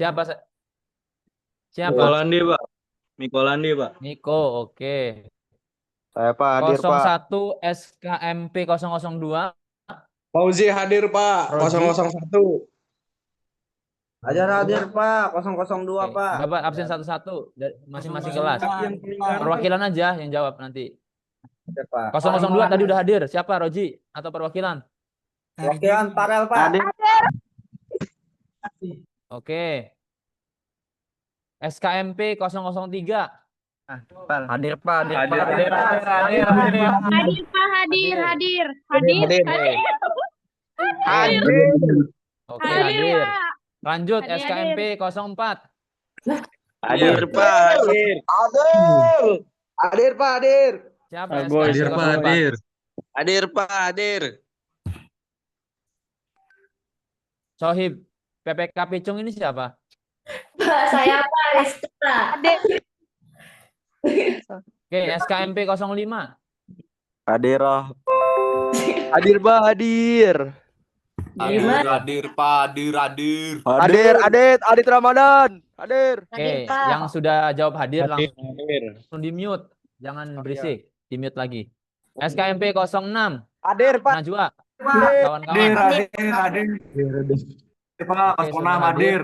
Siapa? Siapa? Mikolandi, Pak. Mikolandi, Pak. Niko, oke. Saya Pak hadir Kosong Pak. satu SKMP 002 Fauzi hadir Pak, Roji. 001. Hajar hadir Pak, 002 Oke. Pak. Bapak absen satu-satu masing-masing kelas. 002 yang peninggalan. Perwakilan aja yang jawab nanti. Hadir Pak. 002 tadi udah hadir. Siapa? Roji atau perwakilan? Wakilan Parel Pak. Hadir. Oke. SKMP 003. Hadir Pak, hadir Hadir, Pak. hadir, hadir, hadir, hadir. Hadir Pak, hadir, hadir, hadir, Hadir. hadir, Hadir. Oke, hadir hadir. Pak. Lanjut Hadir, SKMP 04. Hadir, Pak. Hadir. Hadir. Hadir Pak, hadir. Siapa Boy, SKMP 04? Hadir, Pak. Hadir. Sohib PPK Picung ini siapa? Saya Pak Rizka. Oke, SKMP 05. Hadir Hadir Pak, hadir. Gimana? Hadir, Pak. Hadir, hadir. Hadir, Adit Ramadan. Hadir. Oke, Hadir, Pak. yang sudah jawab hadir Hadir. langsung di-mute. Jangan berisik, di-mute lagi. SKMP 06. Hadir Pak. Najwa, Hadir, kawan-kawan. hadir, hadir. Pak, Oke, 06 sudah hadir.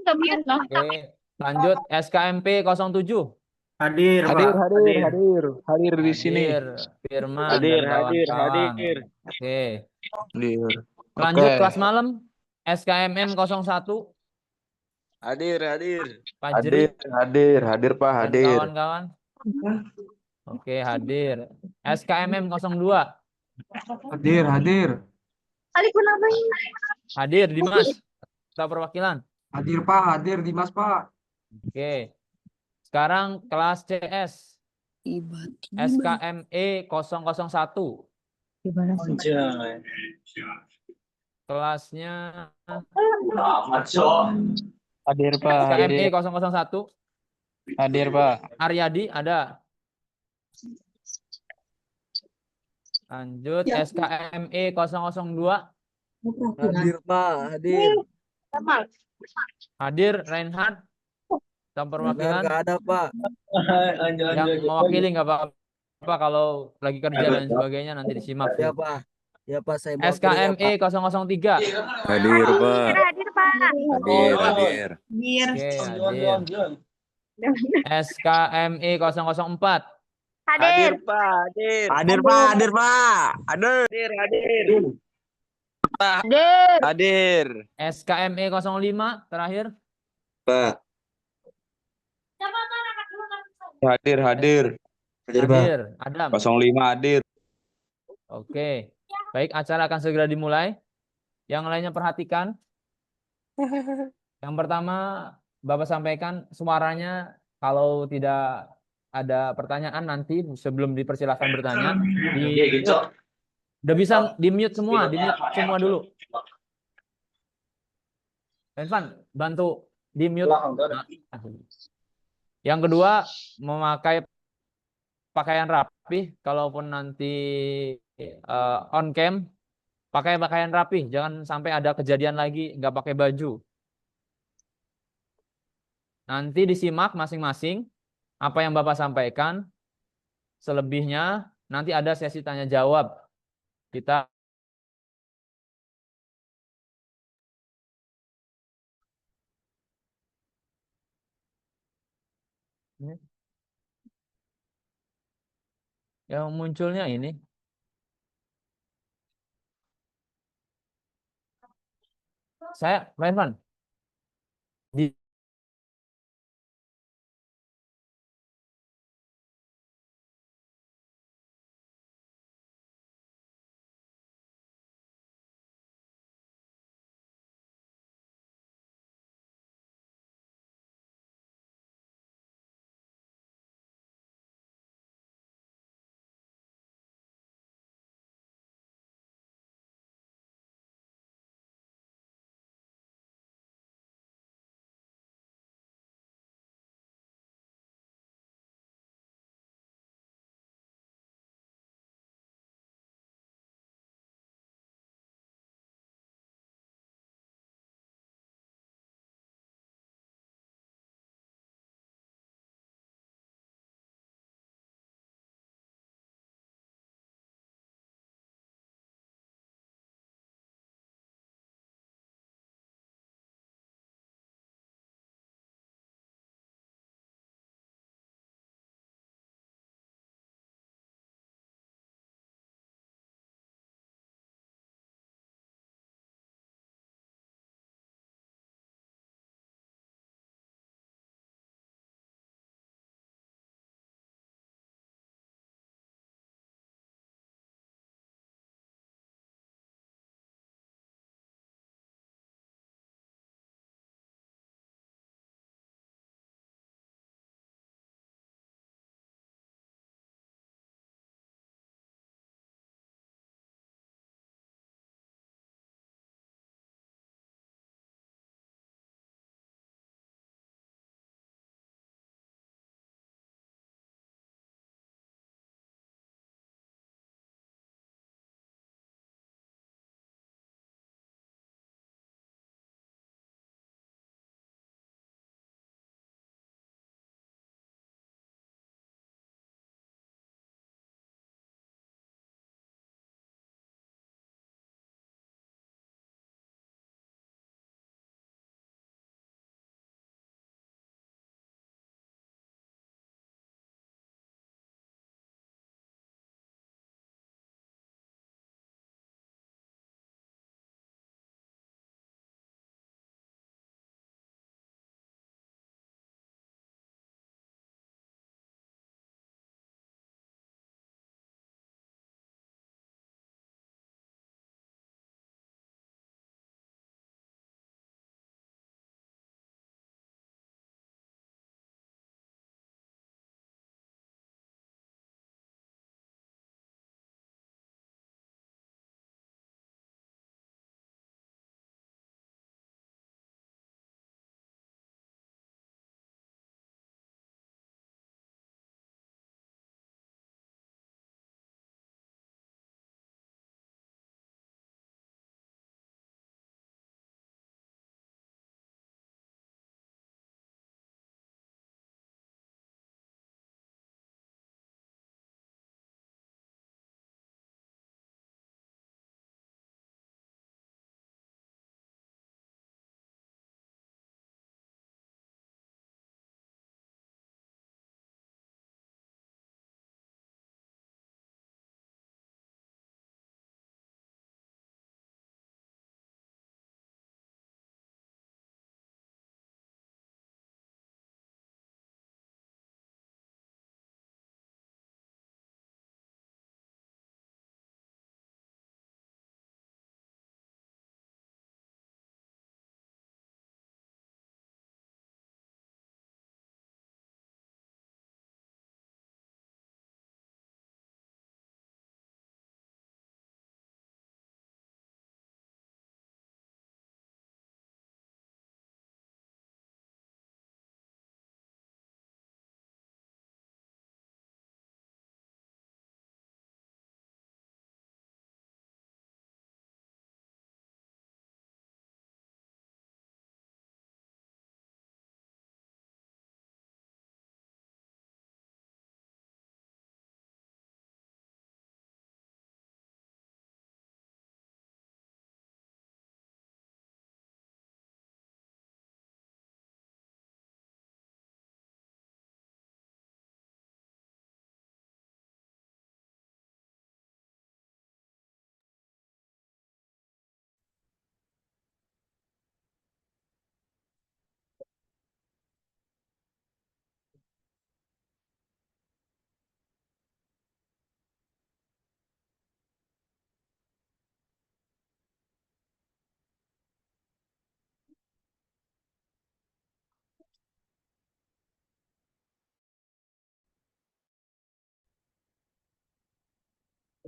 Oke, lanjut SKMP 07. Hadir, Hadir, Pak. hadir di sini. Hadir, Firman Hadir, dan hadir, kawan-kawan. hadir. Oke, Hadir. lanjut Oke. kelas malam. SKMM 01. Hadir, hadir. Fajri Hadir Pak, dan hadir. kawan-kawan. Oke, hadir. SKMM 02. Hadir. Kali pun apa ini? Hadir Dimas. Kita perwakilan. Hadir, Pak. Hadir, Dimas, Pak. Oke. Sekarang kelas CS. SKME 001. Anjay. Kelasnya Hadir Pak, SKME 001. Hadir Pak. Aryadi ada. Lanjut SKME 002. Hadir Pak, hadir. Hadir Reinhard. Kita perwakilan. Nggak ada Pak. Yang mewakili nggak apa-apa kalau lagi kerja dan sebagainya nanti disimak. Ya Pak. Ya Pak, saya mau SKME 003. hadir Pak. Hadir Pak. Hadir. Hadir. Oke, hadir. SKME 004. Hadir. Pak. Hadir. Hadir Pak, hadir Pak. Hadir, hadir. Hadir. Hadir. SKME 05 terakhir. Pak. Hadir. Hadir. Adam. 05 hadir. Oke. Baik, acara akan segera dimulai. Yang lainnya perhatikan. Yang pertama, Bapak sampaikan suaranya kalau tidak ada pertanyaan nanti sebelum dipersilahkan bertanya. Udah bisa di-mute semua dulu. Irfan, bantu di-mute. Yang kedua, memakai pakaian rapi. Kalaupun nanti on cam, pakai pakaian rapi. Jangan sampai ada kejadian lagi nggak pakai baju. Nanti disimak masing-masing apa yang Bapak sampaikan. Selebihnya nanti ada sesi tanya jawab. Kita yang munculnya ini. Saya, Pak Irfan, di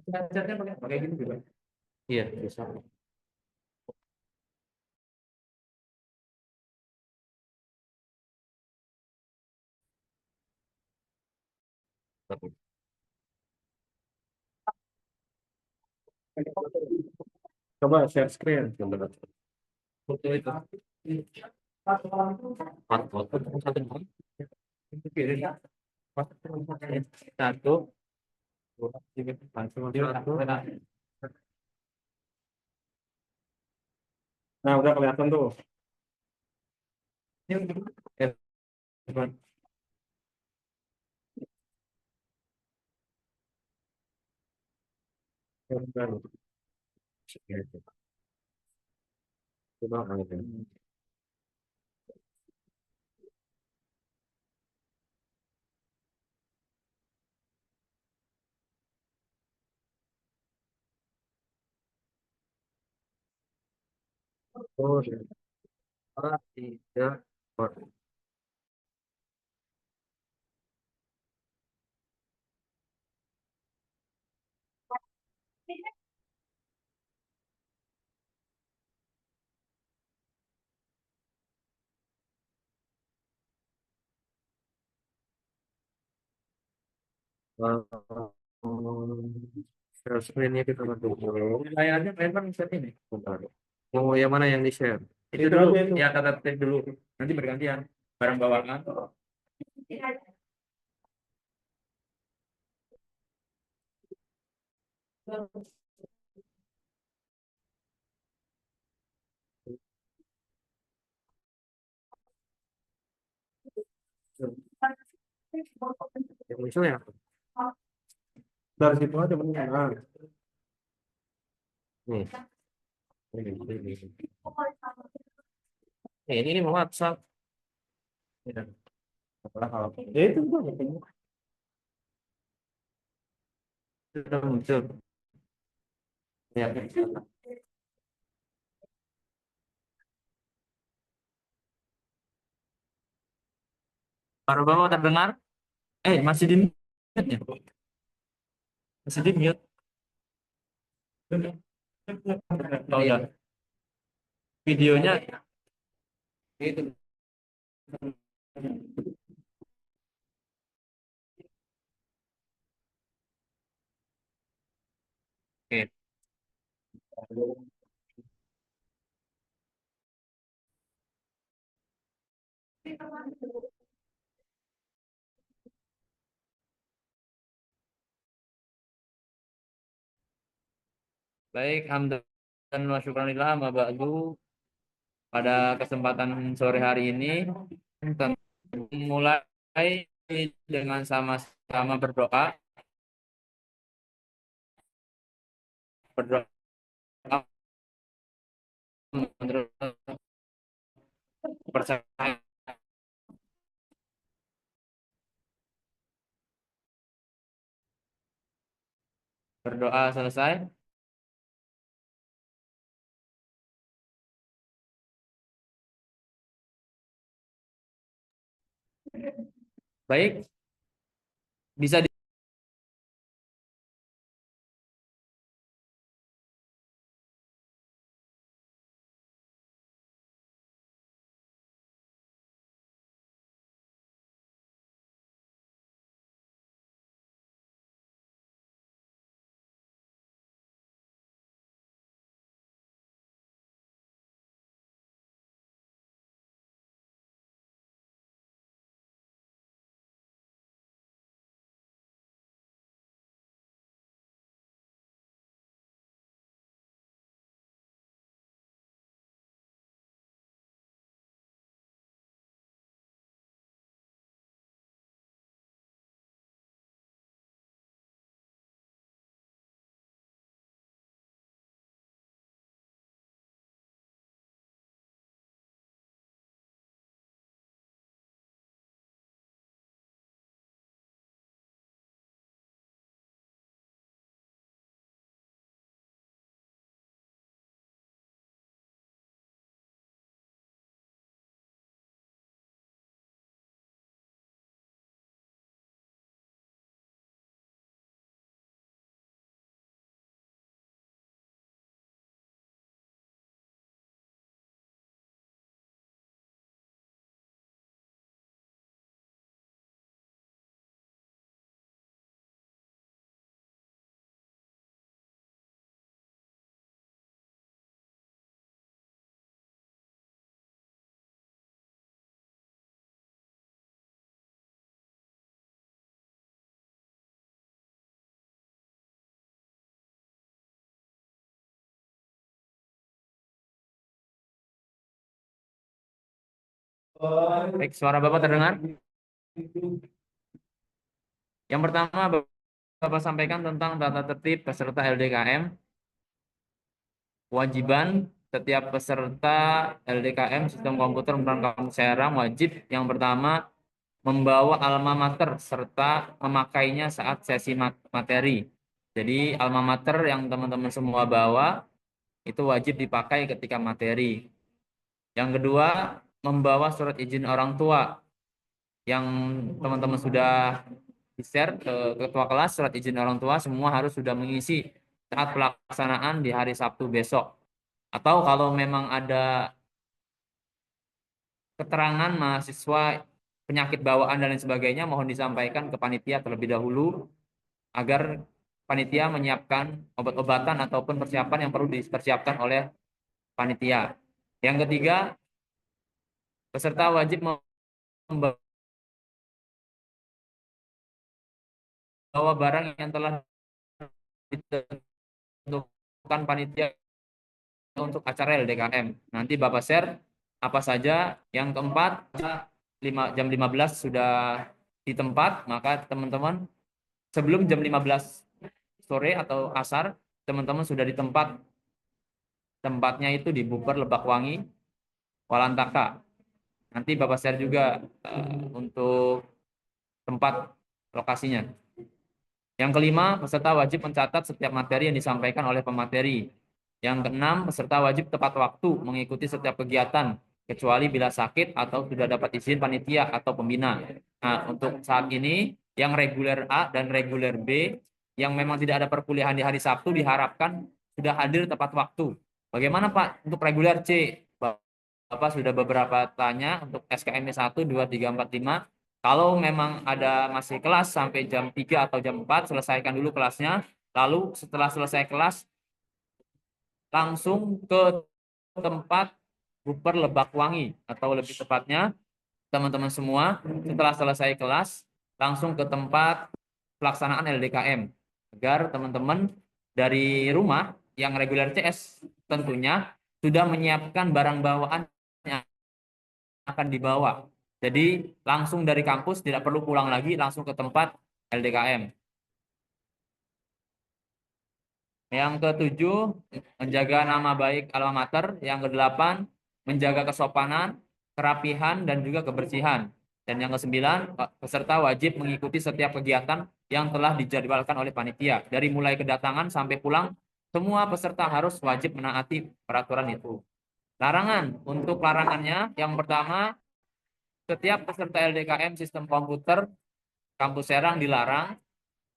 Belajarnya pakai gini juga. Iya, bisa. Coba share screen. Coba. Foto itu. Satu, dua, tiga, satu. Nah, udah kelihatan tuh. Ya, coba. Coba. Oh, tiga, empat. Share screen-nya kita bentuk dulu. Layarnya memang set ini. Bentar. Mau yang mana yang di-share? Itu dulu. Ya, kata tag dulu. Nanti bergantian. Barang bawaan. Yang muncul ya. Dari situ aja benar. Nih. Ini mau WhatsApp. Ya. Ya itu sudah muncul. Ya. Baru bawa terdengar? Masih di mute ya? Masih di mute. Oh ya. Videonya itu. Oke. Baik, hamdan wa syukranillah ma ba'du. Pada kesempatan sore hari ini kita mulai dengan sama-sama berdoa menurut percaya, berdoa selesai. Baik, bisa Baik, suara Bapak terdengar? Yang pertama, Bapak sampaikan tentang tata tertib peserta LDKM. Kewajiban setiap peserta LDKM Sistem Komputer Medan Kampus Serang wajib yang pertama membawa alma mater serta memakainya saat sesi materi. Jadi alma mater yang teman-teman semua bawa itu wajib dipakai ketika materi. Yang kedua, membawa surat izin orang tua yang teman-teman sudah di-share ke ketua kelas. Surat izin orang tua semua harus sudah mengisi saat pelaksanaan di hari Sabtu besok. Atau kalau memang ada keterangan mahasiswa penyakit bawaan dan lain sebagainya, mohon disampaikan ke panitia terlebih dahulu agar panitia menyiapkan obat-obatan ataupun persiapan yang perlu dipersiapkan oleh panitia. Yang ketiga, peserta wajib membawa barang yang telah ditentukan panitia untuk acara LDKM. Nanti Bapak share apa saja. Yang keempat, jam 15 sudah di tempat, maka teman-teman sebelum jam 15 sore atau asar, teman-teman sudah di tempat. Tempatnya itu di Buper Lebakwangi, Walantaka. Nanti Bapak share juga untuk tempat lokasinya. Yang kelima, peserta wajib mencatat setiap materi yang disampaikan oleh pemateri. Yang keenam, peserta wajib tepat waktu mengikuti setiap kegiatan, kecuali bila sakit atau sudah dapat izin panitia atau pembina. Nah, untuk saat ini, yang reguler A dan reguler B, yang memang tidak ada perkuliahan di hari Sabtu, diharapkan sudah hadir tepat waktu. Bagaimana Pak untuk reguler C? Bapak sudah beberapa tanya untuk SKM 1, 2, 3, 4, 5. Kalau memang ada masih kelas sampai jam 3 atau jam 4, selesaikan dulu kelasnya. Lalu setelah selesai kelas, langsung ke tempat Buper Lebakwangi. Atau lebih tepatnya, teman-teman semua setelah selesai kelas, langsung ke tempat pelaksanaan LDKM. Agar teman-teman dari rumah yang reguler CS tentunya sudah menyiapkan barang bawaan yang akan dibawa. Jadi langsung dari kampus, tidak perlu pulang lagi, langsung ke tempat LDKM. Yang ketujuh, menjaga nama baik alma mater. Yang kedelapan, menjaga kesopanan, kerapihan, dan juga kebersihan. Dan yang kesembilan, peserta wajib mengikuti setiap kegiatan yang telah dijadwalkan oleh panitia. Dari mulai kedatangan sampai pulang, semua peserta harus wajib menaati peraturan itu. Larangan, untuk larangannya, yang pertama, setiap peserta LDKM Sistem Komputer Kampus Serang dilarang.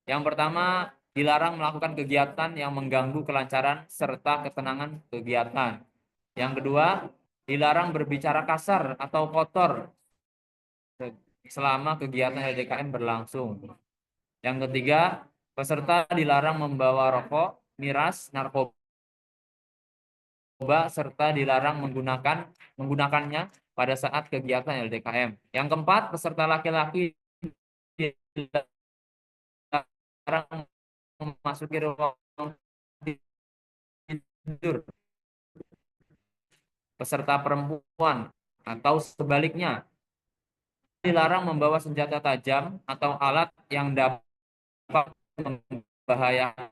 Yang pertama, dilarang melakukan kegiatan yang mengganggu kelancaran serta ketenangan kegiatan. Yang kedua, dilarang berbicara kasar atau kotor selama kegiatan LDKM berlangsung. Yang ketiga, peserta dilarang membawa rokok, miras, narkoba, serta dilarang menggunakannya pada saat kegiatan LDKM. Yang keempat, peserta laki-laki dilarang memasuki ruang tidur. Peserta perempuan atau sebaliknya dilarang membawa senjata tajam atau alat yang dapat membahayakan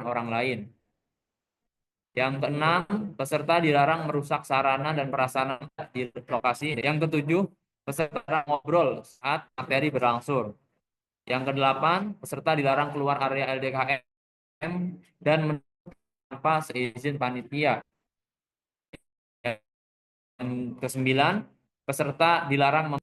orang lain. Yang keenam, peserta dilarang merusak sarana dan prasarana di lokasi. Yang ketujuh, peserta dilarang ngobrol saat materi berlangsung. Yang kedelapan, peserta dilarang keluar area LDKM dan tanpa seizin panitia. Yang kesembilan, peserta dilarang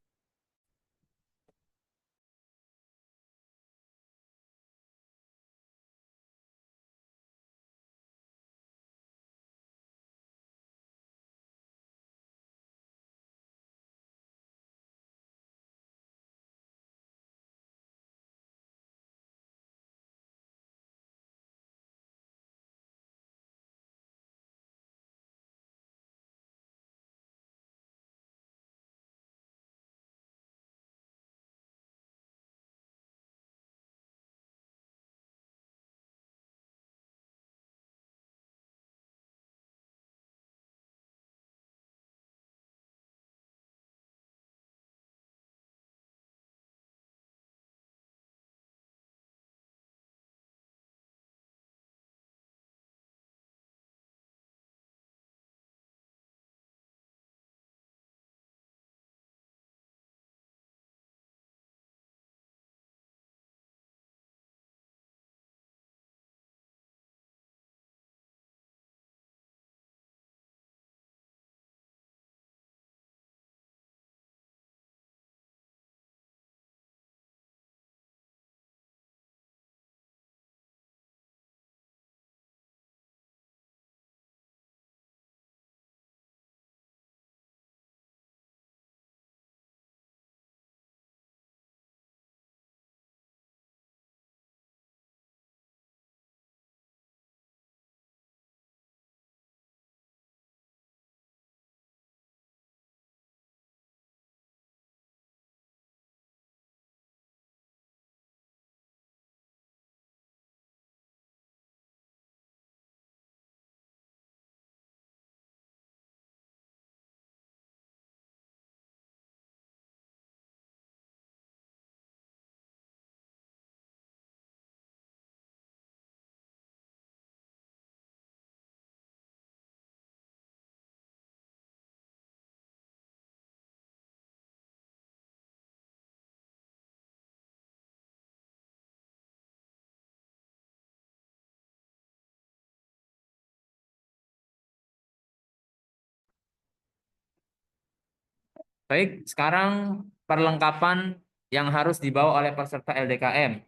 Baik, sekarang perlengkapan yang harus dibawa oleh peserta LDKM.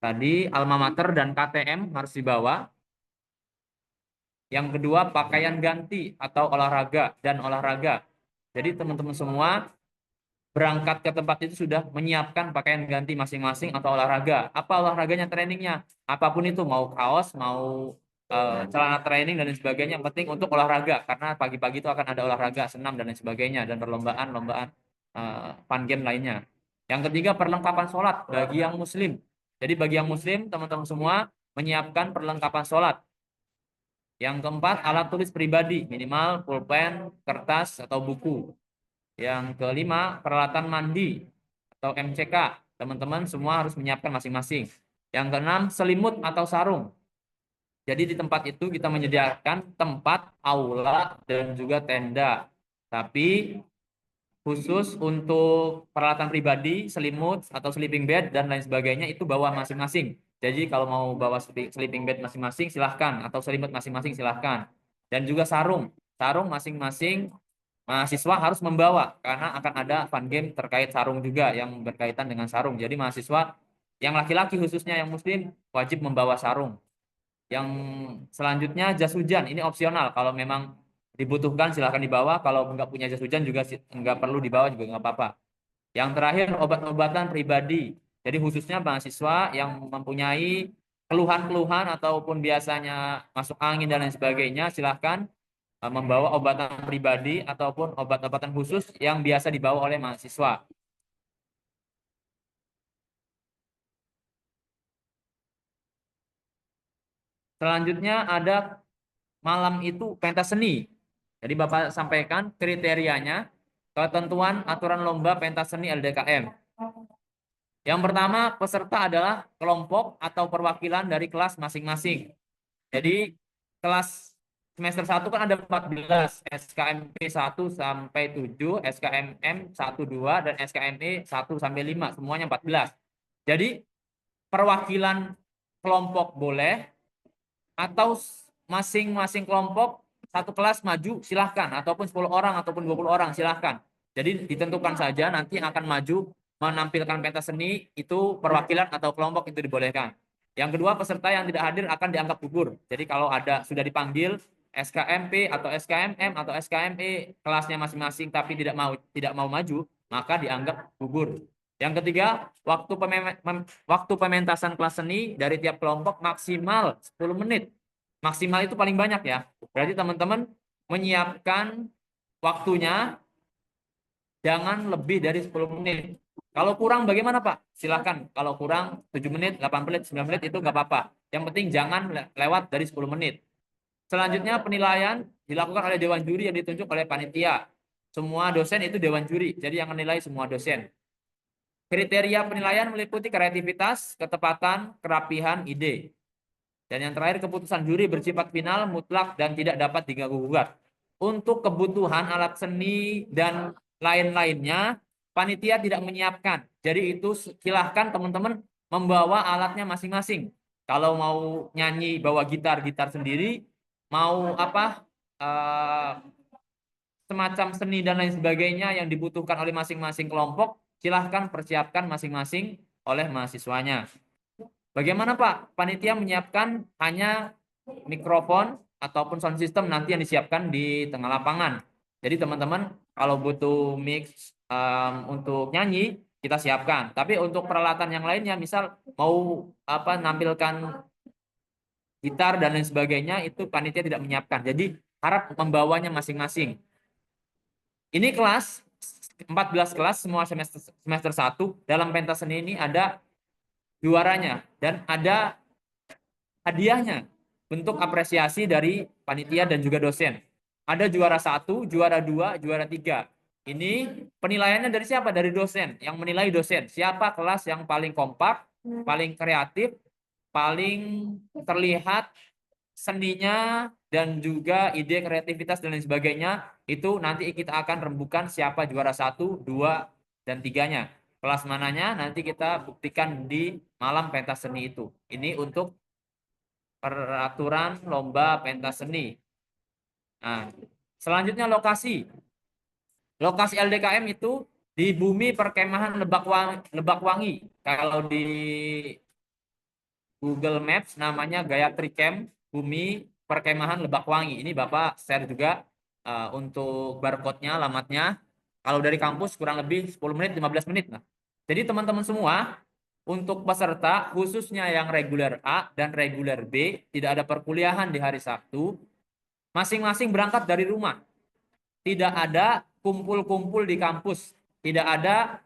Tadi alma mater dan KTM harus dibawa. Yang kedua, pakaian ganti atau olahraga dan olahraga. Jadi teman-teman semua berangkat ke tempat itu sudah menyiapkan pakaian ganti masing-masing atau olahraga. Apa olahraganya, trainingnya? Apapun itu, mau kaos, mau celana training dan lain sebagainya. Yang penting untuk olahraga, karena pagi-pagi itu akan ada olahraga, senam dan lain sebagainya, dan perlombaan-lombaan fun game lainnya. Yang ketiga, perlengkapan sholat bagi yang muslim. Jadi bagi yang muslim, teman-teman semua menyiapkan perlengkapan sholat. Yang keempat, alat tulis pribadi, minimal pulpen, kertas, atau buku. Yang kelima, peralatan mandi atau MCK. Teman-teman semua harus menyiapkan masing-masing. Yang keenam, selimut atau sarung. Jadi di tempat itu kita menyediakan tempat, aula, dan juga tenda. Tapi khusus untuk peralatan pribadi, selimut atau sleeping bed, dan lain sebagainya itu bawa masing-masing. Jadi kalau mau bawa sleeping bed masing-masing silahkan, atau selimut masing-masing silahkan. Dan juga sarung. Sarung masing-masing mahasiswa harus membawa, karena akan ada fun game terkait sarung juga yang berkaitan dengan sarung. Jadi mahasiswa yang laki-laki khususnya yang muslim wajib membawa sarung. Yang selanjutnya jas hujan, ini opsional. Kalau memang dibutuhkan silahkan dibawa. Kalau nggak punya jas hujan juga nggak perlu dibawa, juga nggak apa-apa. Yang terakhir, obat-obatan pribadi. Jadi khususnya mahasiswa yang mempunyai keluhan-keluhan ataupun biasanya masuk angin dan lain sebagainya, silahkan membawa obatan pribadi ataupun obat-obatan khusus yang biasa dibawa oleh mahasiswa. Selanjutnya ada malam itu pentas seni. Jadi Bapak sampaikan kriterianya, ketentuan aturan lomba pentas seni LDKM. Yang pertama, peserta adalah kelompok atau perwakilan dari kelas masing-masing. Jadi kelas semester 1 kan ada 14, SKMP 1 sampai 7, SKMM 1 2 dan SKME 1 sampai 5, semuanya 14. Jadi perwakilan kelompok boleh, atau masing-masing kelompok satu kelas maju silahkan, ataupun 10 orang ataupun 20 orang silahkan. Jadi ditentukan saja nanti akan maju menampilkan pentas seni, itu perwakilan atau kelompok itu dibolehkan. Yang kedua, peserta yang tidak hadir akan dianggap gugur. Jadi kalau ada sudah dipanggil SKMP atau SKMM atau SKME kelasnya masing-masing tapi tidak mau maju, maka dianggap gugur. Yang ketiga, waktu pementasan kelas seni dari tiap kelompok maksimal 10 menit. Maksimal itu paling banyak ya. Berarti teman-teman menyiapkan waktunya jangan lebih dari 10 menit. Kalau kurang bagaimana Pak? Silahkan. Kalau kurang 7 menit, 8 menit, 9 menit itu nggak apa-apa. Yang penting jangan lewat dari 10 menit. Selanjutnya penilaian dilakukan oleh dewan juri yang ditunjuk oleh panitia. Semua dosen itu dewan juri. Jadi yang menilai semua dosen. Kriteria penilaian meliputi kreativitas, ketepatan, kerapihan, ide. Dan yang terakhir, keputusan juri bersifat final, mutlak, dan tidak dapat diganggu-gugat. Untuk kebutuhan alat seni dan lain-lainnya, panitia tidak menyiapkan. Jadi itu silahkan teman-teman membawa alatnya masing-masing. Kalau mau nyanyi bawa gitar sendiri, mau apa semacam seni dan lain sebagainya yang dibutuhkan oleh masing-masing kelompok, silahkan persiapkan masing-masing oleh mahasiswanya. Bagaimana Pak? Panitia menyiapkan hanya mikrofon ataupun sound system nanti yang disiapkan di tengah lapangan. Jadi teman-teman kalau butuh mix untuk nyanyi kita siapkan. Tapi untuk peralatan yang lainnya, misal mau nampilkan gitar dan lain sebagainya, itu panitia tidak menyiapkan. Jadi harap membawanya masing-masing. Ini kelas 14 kelas semua semester 1. Dalam pentas seni ini ada juaranya dan ada hadiahnya, bentuk apresiasi dari panitia dan juga dosen. Ada juara 1, juara 2, juara 3. Ini penilaiannya dari siapa? Dari dosen. Yang menilai dosen. Siapa kelas yang paling kompak, paling kreatif, paling terlihat seninya dan juga ide kreativitas dan lain sebagainya, itu nanti kita akan rembukan siapa juara 1, 2, dan 3-nya. Kelas mananya nanti kita buktikan di malam pentas seni itu. Ini untuk peraturan lomba pentas seni. Nah, selanjutnya lokasi. Lokasi LDKM itu di Bumi Perkemahan Lebakwangi. Kalau di Google Maps namanya Gayatri Camp Bumi Perkemahan Lebakwangi. Ini Bapak share juga untuk barcode-nya, alamatnya. Kalau dari kampus kurang lebih 10 menit, 15 menit. Nah. Jadi teman-teman semua, untuk peserta khususnya yang reguler A dan reguler B, tidak ada perkuliahan di hari Sabtu, masing-masing berangkat dari rumah. Tidak ada kumpul-kumpul di kampus, tidak ada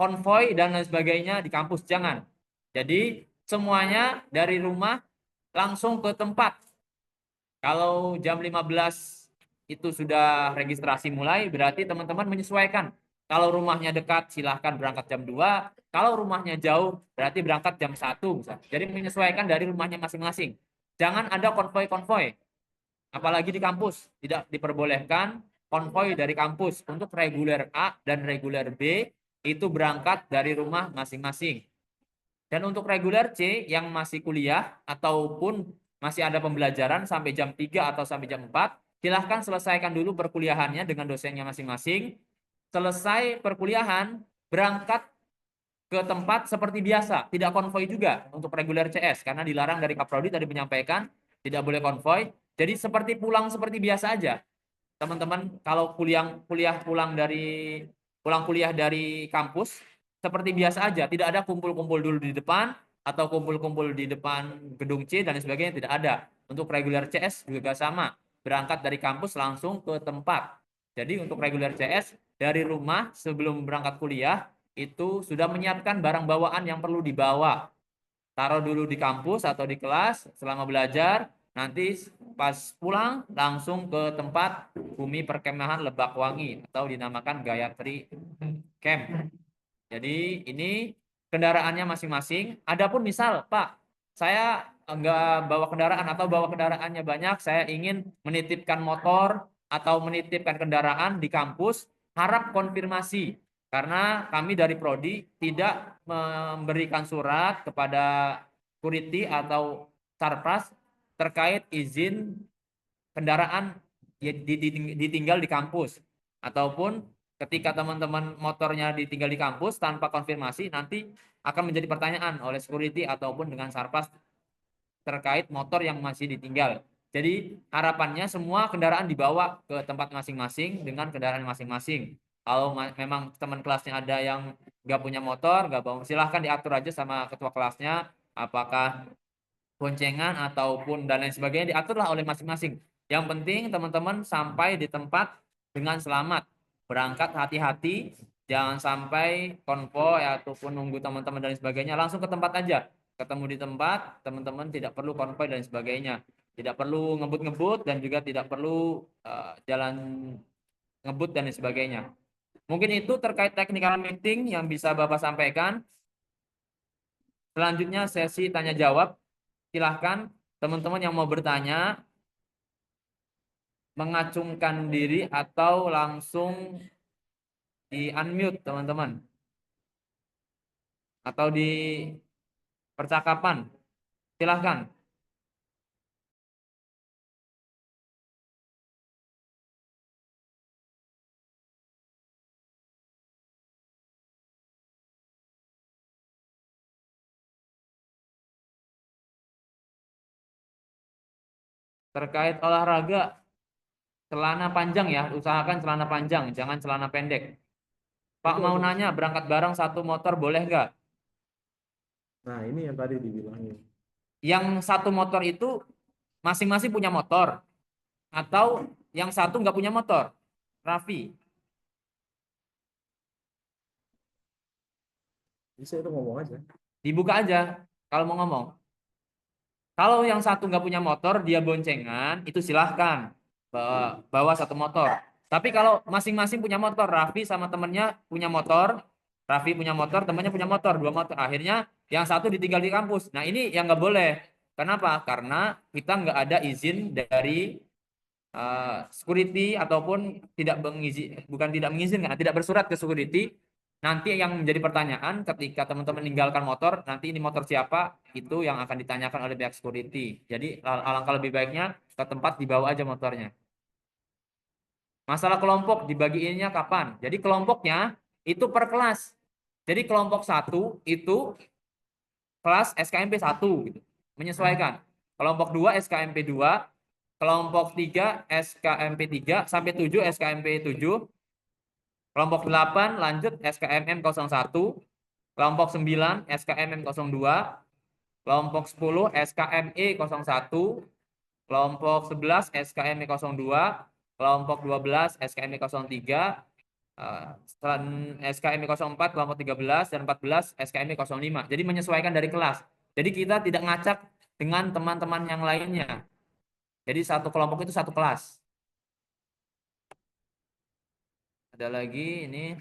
konvoy dan lain sebagainya di kampus, jangan. Jadi semuanya dari rumah langsung ke tempat. Kalau jam 15 itu sudah registrasi mulai, berarti teman-teman menyesuaikan. Kalau rumahnya dekat silahkan berangkat jam 2, kalau rumahnya jauh berarti berangkat jam 1 misalnya. Jadi menyesuaikan dari rumahnya masing-masing. Jangan ada konvoy-konvoy. Apalagi di kampus, tidak diperbolehkan konvoy dari kampus. Untuk reguler A dan reguler B itu berangkat dari rumah masing-masing. Dan untuk reguler C yang masih kuliah ataupun masih ada pembelajaran sampai jam 3 atau sampai jam 4, silahkan selesaikan dulu perkuliahannya dengan dosennya masing-masing. Selesai perkuliahan, berangkat ke tempat seperti biasa, tidak konvoy juga untuk reguler CS karena dilarang dari Kaprodi tadi menyampaikan tidak boleh konvoy. Jadi seperti pulang seperti biasa aja. Teman-teman kalau pulang kuliah dari kampus seperti biasa aja, tidak ada kumpul-kumpul dulu di depan atau kumpul-kumpul di depan gedung C dan sebagainya, tidak ada. Untuk reguler CS juga sama, berangkat dari kampus langsung ke tempat. Jadi untuk reguler CS dari rumah sebelum berangkat kuliah itu sudah menyiapkan barang bawaan yang perlu dibawa. Taruh dulu di kampus atau di kelas selama belajar, nanti pas pulang langsung ke tempat Bumi Perkemahan Lebakwangi atau dinamakan Gayatri Camp. Jadi ini kendaraannya masing-masing. Adapun misal, Pak, saya enggak bawa kendaraan atau bawa kendaraannya banyak, saya ingin menitipkan motor atau menitipkan kendaraan di kampus, harap konfirmasi. Karena kami dari Prodi tidak memberikan surat kepada security atau Sarpras terkait izin kendaraan ditinggal di kampus. Ataupun ketika teman-teman motornya ditinggal di kampus tanpa konfirmasi, nanti akan menjadi pertanyaan oleh security ataupun dengan Sarpas terkait motor yang masih ditinggal. Jadi harapannya semua kendaraan dibawa ke tempat masing-masing dengan kendaraan masing-masing. Kalau memang teman kelasnya ada yang nggak punya motor, nggak bawa, silahkan diatur aja sama ketua kelasnya, apakah boncengan ataupun dan lain sebagainya diaturlah oleh masing-masing. Yang penting teman-teman sampai di tempat dengan selamat. Berangkat hati-hati, jangan sampai konvoy ataupun nunggu teman-teman dan sebagainya, langsung ke tempat aja. Ketemu di tempat, teman-teman tidak perlu konvoy dan sebagainya. Tidak perlu ngebut-ngebut dan juga tidak perlu jalan ngebut dan sebagainya. Mungkin itu terkait technical meeting yang bisa Bapak sampaikan. Selanjutnya sesi tanya jawab. Silahkan teman-teman yang mau bertanya mengacungkan diri atau langsung di unmute teman-teman. Atau di percakapan. Silahkan. Terkait olahraga, celana panjang ya, usahakan celana panjang, jangan celana pendek. Pak mau nanya, berangkat bareng satu motor boleh nggak? Nah, ini yang tadi dibilangin. Yang satu motor itu masing-masing punya motor, atau yang satu nggak punya motor? Raffi, Bisa itu ngomong aja. dibuka aja kalau mau ngomong. Kalau yang satu nggak punya motor, dia boncengan, itu silahkan bawa satu motor. Tapi kalau masing-masing punya motor, Raffi sama temennya punya motor, Raffi punya motor, temennya punya motor, 2 motor. Akhirnya yang satu ditinggal di kampus. Nah ini yang nggak boleh. Kenapa? Karena kita nggak ada izin dari security ataupun bukan tidak mengizinkan, tidak bersurat ke security. Nanti yang menjadi pertanyaan ketika teman-teman meninggalkan motor, nanti ini motor siapa, itu yang akan ditanyakan oleh pihak security. Jadi alangkah lebih baiknya ke tempat dibawa aja motornya. Masalah kelompok dibagiinnya kapan? Jadi kelompoknya itu per kelas. Jadi kelompok 1 itu kelas SKMP 1 gitu. Menyesuaikan. Kelompok 2 SKMP 2, kelompok 3 SKMP 3 sampai 7 SKMP 7. Kelompok 8 lanjut SKMM 01, kelompok 9 SKMM 02, kelompok 10 SKME 01, kelompok 11 SKME 02, kelompok 12 SKME 03, SKME 04, kelompok 13 dan 14 SKME 05. Jadi menyesuaikan dari kelas. Jadi kita tidak ngacak dengan teman-teman yang lainnya. Jadi satu kelompok itu satu kelas. Ada lagi ini.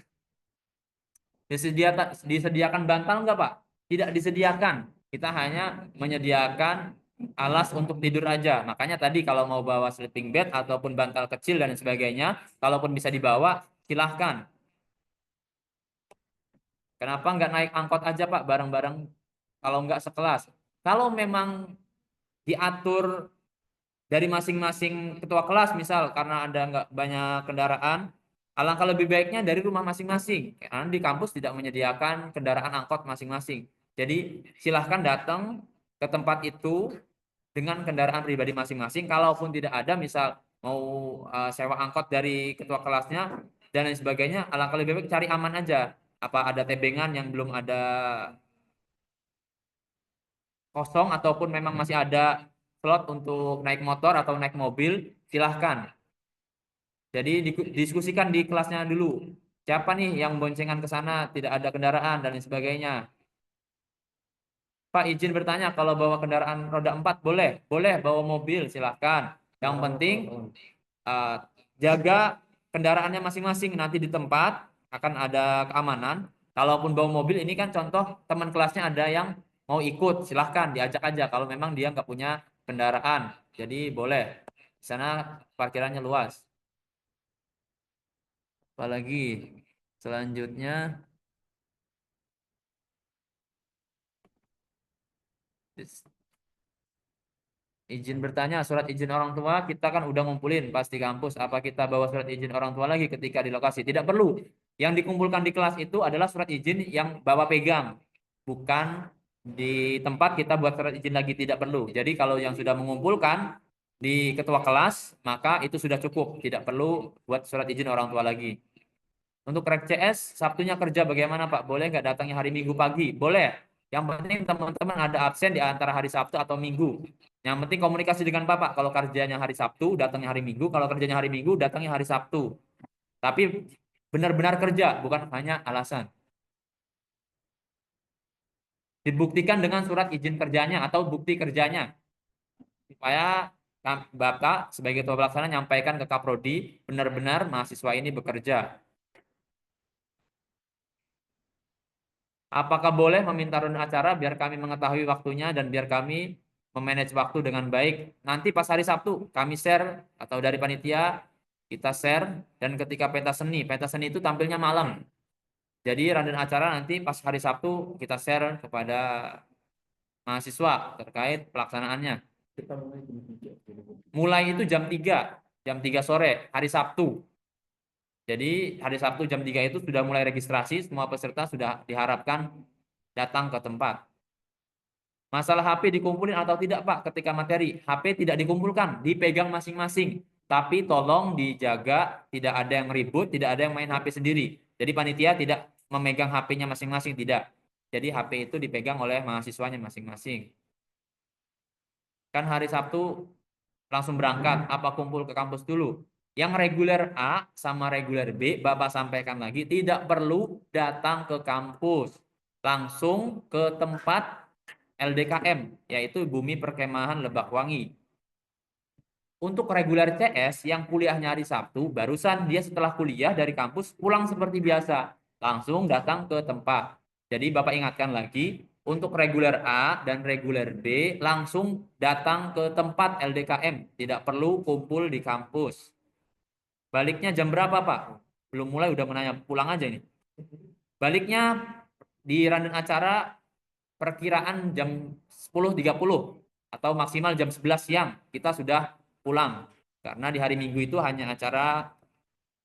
Disediakan bantal enggak, Pak? Tidak disediakan. Kita hanya menyediakan alas untuk tidur aja. Makanya tadi kalau mau bawa sleeping bed ataupun bantal kecil dan sebagainya, kalaupun bisa dibawa, silahkan. Kenapa nggak naik angkot aja, Pak, bareng-bareng? Kalau nggak sekelas. Kalau memang diatur dari masing-masing ketua kelas, misal karena ada nggak banyak kendaraan, alangkah lebih baiknya dari rumah masing-masing. Karena di kampus tidak menyediakan kendaraan angkot masing-masing. Jadi silahkan datang ke tempat itu dengan kendaraan pribadi masing-masing. Kalaupun tidak ada, misal mau sewa angkot dari ketua kelasnya dan lain sebagainya, alangkah lebih baik cari aman aja. Apa ada tebengan yang belum ada kosong ataupun memang masih ada slot untuk naik motor atau naik mobil, silahkan. Jadi diskusikan di kelasnya dulu. Siapa nih yang boncengan ke sana, tidak ada kendaraan dan lain sebagainya. Pak, izin bertanya, kalau bawa kendaraan roda 4 boleh? Boleh bawa mobil, silahkan. Yang penting jaga kendaraannya masing-masing. Nanti di tempat akan ada keamanan. Kalaupun bawa mobil, ini kan contoh teman kelasnya ada yang mau ikut, silahkan diajak aja. Kalau memang dia nggak punya kendaraan, jadi boleh. Di sana parkirannya luas. Apalagi selanjutnya, izin bertanya, surat izin orang tua kita kan udah ngumpulin pas di kampus. Apa kita bawa surat izin orang tua lagi ketika di lokasi? Tidak perlu. Yang dikumpulkan di kelas itu adalah surat izin yang bawa pegang. Bukan di tempat kita buat surat izin lagi, tidak perlu. Jadi kalau yang sudah mengumpulkan di ketua kelas, maka itu sudah cukup. Tidak perlu buat surat izin orang tua lagi. Untuk rek CS, Sabtunya kerja bagaimana, Pak? Boleh nggak datangnya hari Minggu pagi? Boleh. Yang penting teman-teman ada absen di antara hari Sabtu atau Minggu. Yang penting komunikasi dengan Bapak. Kalau kerjanya hari Sabtu, datangnya hari Minggu. Kalau kerjanya hari Minggu, datangnya hari Sabtu. Tapi benar-benar kerja, bukan hanya alasan. Dibuktikan dengan surat izin kerjanya atau bukti kerjanya. Supaya Bapak sebagai ketua pelaksana nyampaikan ke Kaprodi, benar-benar mahasiswa ini bekerja. Apakah boleh meminta runut acara biar kami mengetahui waktunya dan biar kami memanage waktu dengan baik? Nanti pas hari Sabtu kami share atau dari panitia kita share, dan ketika pentas seni itu tampilnya malam. Jadi rundown acara nanti pas hari Sabtu kita share kepada mahasiswa terkait pelaksanaannya. Mulai itu jam 3 sore hari Sabtu. Jadi hari Sabtu jam 3 itu sudah mulai registrasi, semua peserta sudah diharapkan datang ke tempat. Masalah HP dikumpulin atau tidak, Pak, ketika materi? HP tidak dikumpulkan, dipegang masing-masing. Tapi tolong dijaga, tidak ada yang ribut, tidak ada yang main HP sendiri. Jadi panitia tidak memegang HP-nya masing-masing, tidak. Jadi HP itu dipegang oleh mahasiswanya masing-masing. Kan hari Sabtu langsung berangkat, apa kumpul ke kampus dulu? Yang reguler A sama reguler B, Bapak sampaikan lagi, tidak perlu datang ke kampus. Langsung ke tempat LDKM, yaitu Bumi Perkemahan Lebakwangi. Untuk reguler CS yang kuliahnya hari Sabtu, barusan dia setelah kuliah dari kampus pulang seperti biasa. Langsung datang ke tempat. Jadi Bapak ingatkan lagi, untuk reguler A dan reguler B langsung datang ke tempat LDKM. Tidak perlu kumpul di kampus. Baliknya jam berapa, Pak? Belum mulai udah menanya, pulang aja ini. Baliknya di rundown acara perkiraan jam 10.30 atau maksimal jam 11 siang kita sudah pulang. Karena di hari Minggu itu hanya acara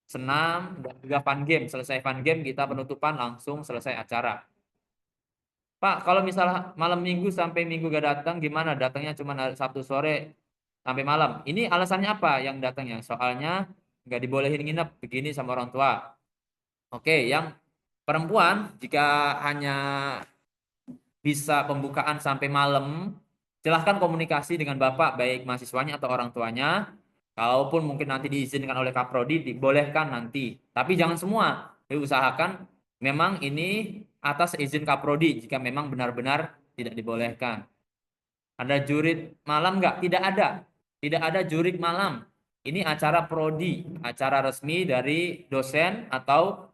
senam, dan juga fun game. Selesai fun game, kita penutupan langsung selesai acara. Pak, kalau misalnya malam minggu sampai minggu gak datang, gimana? Datangnya cuma Sabtu sore sampai malam. Ini alasannya apa yang datangnya? Soalnya nggak dibolehin nginep begini sama orang tua. Oke, yang perempuan jika hanya bisa pembukaan sampai malam, silahkan komunikasi dengan Bapak, baik mahasiswanya atau orang tuanya. Kalaupun mungkin nanti diizinkan oleh Kaprodi, dibolehkan nanti. Tapi jangan semua. Diusahakan memang ini atas izin Kaprodi jika memang benar-benar tidak dibolehkan. Ada jurid malam nggak? Tidak ada. Tidak ada jurid malam. Ini acara prodi, acara resmi dari dosen atau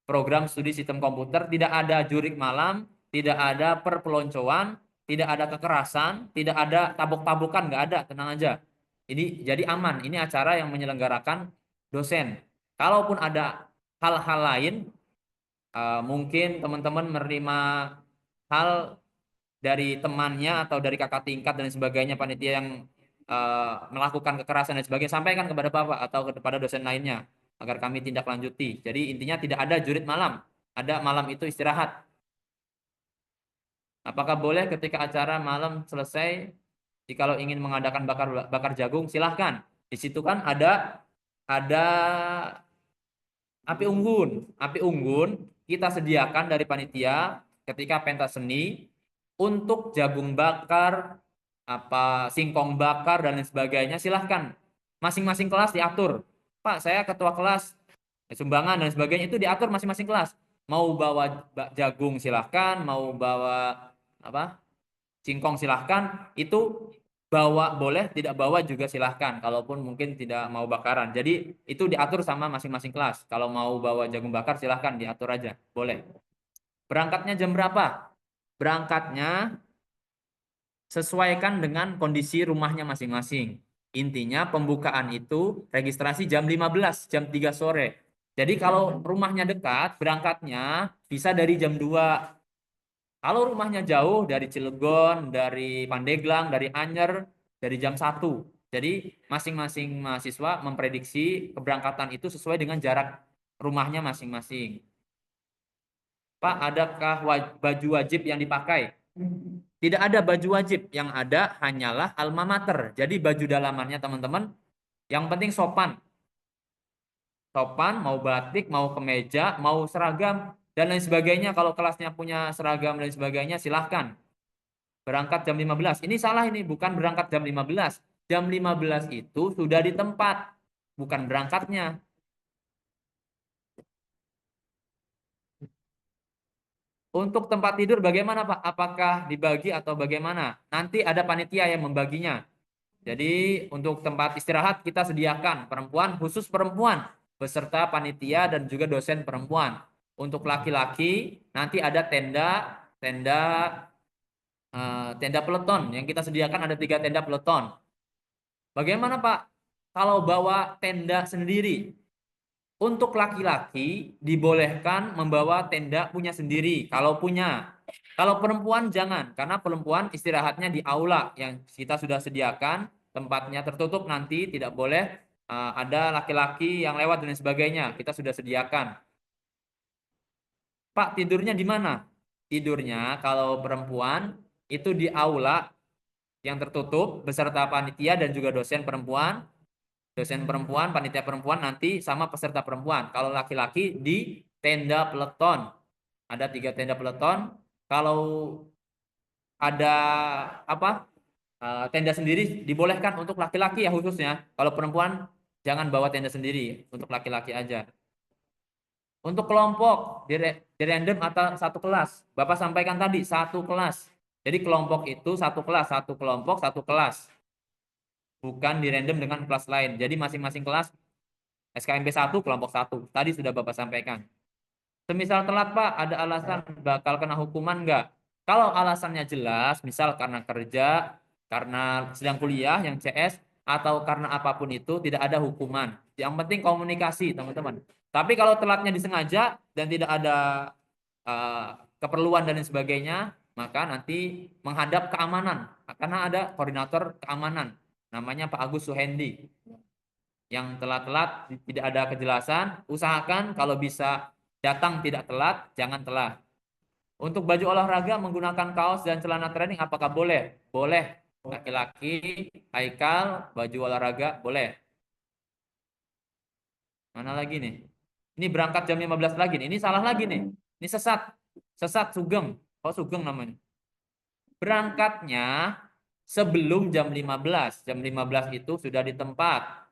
program studi sistem komputer. Tidak ada jurid malam, tidak ada perpeloncoan, tidak ada kekerasan, tidak ada tabok-tabokan, nggak ada, tenang aja. Ini jadi aman. Ini acara yang menyelenggarakan dosen. Kalaupun ada hal-hal lain, mungkin teman-teman menerima hal dari temannya atau dari kakak tingkat dan sebagainya, panitia yang melakukan kekerasan dan sebagainya, sampaikan kepada Bapak atau kepada dosen lainnya agar kami tindak lanjuti. Jadi intinya tidak ada jurid malam, ada malam itu istirahat. Apakah boleh ketika acara malam selesai, kalau ingin mengadakan bakar jagung, silahkan. Di situ kan ada api unggun. Api unggun kita sediakan dari panitia ketika pentas seni untuk jagung bakar, singkong bakar dan lain sebagainya. Silahkan. Masing-masing kelas diatur. Pak, saya ketua kelas, sumbangan dan sebagainya itu diatur masing-masing kelas. Mau bawa jagung silahkan, mau bawa singkong silahkan. Itu bawa boleh, tidak bawa juga silahkan. Kalaupun mungkin tidak mau bakaran. Jadi itu diatur sama masing-masing kelas. Kalau mau bawa jagung bakar silahkan diatur aja, boleh. Berangkatnya jam berapa? Berangkatnya sesuaikan dengan kondisi rumahnya masing-masing. Intinya pembukaan itu registrasi jam 15, jam 3 sore. Jadi kalau rumahnya dekat, berangkatnya bisa dari jam 2. Kalau rumahnya jauh dari Cilegon, dari Pandeglang, dari Anyer, dari jam 1. Jadi masing-masing mahasiswa memprediksi keberangkatan itu sesuai dengan jarak rumahnya masing-masing. Pak, adakah baju wajib yang dipakai? Tidak ada baju wajib, yang ada hanyalah alma mater. Jadi baju dalamannya teman-teman, yang penting sopan. Sopan, mau batik, mau kemeja, mau seragam, dan lain sebagainya. Kalau kelasnya punya seragam dan sebagainya, silahkan. Berangkat jam 15. Ini salah ini, bukan berangkat jam 15. Jam 15 itu sudah di tempat, bukan berangkatnya. Untuk tempat tidur bagaimana Pak? Apakah dibagi atau bagaimana? Nanti ada panitia yang membaginya. Jadi untuk tempat istirahat kita sediakan perempuan, khusus perempuan, beserta panitia dan juga dosen perempuan. Untuk laki-laki nanti ada tenda peleton yang kita sediakan, ada 3 tenda peleton. Bagaimana Pak? Kalau bawa tenda sendiri? Untuk laki-laki dibolehkan membawa tenda punya sendiri kalau punya. Kalau perempuan jangan, karena perempuan istirahatnya di aula yang kita sudah sediakan, tempatnya tertutup, nanti tidak boleh ada laki-laki yang lewat dan sebagainya. Kita sudah sediakan. Pak, tidurnya di mana? Tidurnya kalau perempuan itu di aula yang tertutup beserta panitia dan juga dosen perempuan, panitia perempuan nanti sama peserta perempuan. Kalau laki-laki di tenda peleton. Ada 3 tenda peleton. Kalau ada tenda sendiri dibolehkan untuk laki-laki ya khususnya. Kalau perempuan jangan bawa tenda sendiri, untuk laki-laki aja. Untuk kelompok di random atau satu kelas. Bapak sampaikan tadi satu kelas. Jadi kelompok itu satu kelas, satu kelompok, satu kelas. Bukan di random dengan kelas lain. Jadi masing-masing kelas SKMP 1, kelompok 1. Tadi sudah Bapak sampaikan. Semisal telat Pak, ada alasan bakal kena hukuman enggak? Kalau alasannya jelas, misal karena kerja, karena sedang kuliah yang CS, atau karena apapun itu, tidak ada hukuman. Yang penting komunikasi teman-teman. Tapi kalau telatnya disengaja dan tidak ada keperluan dan lain sebagainya, maka nanti menghadap keamanan. Karena ada koordinator keamanan. Namanya Pak Agus Suhendi. Yang telat-telat tidak ada kejelasan, usahakan kalau bisa datang tidak telat, jangan telat. Untuk baju olahraga menggunakan kaos dan celana training apakah boleh? Boleh. Laki-laki, Haikal, baju olahraga boleh. Mana lagi nih? Ini berangkat jam 15 lagi nih. Ini salah lagi nih. Ini sesat. Sesat Sugeng. Oh, Sugeng namanya. Berangkatnya sebelum jam 15. Jam 15 itu sudah di tempat.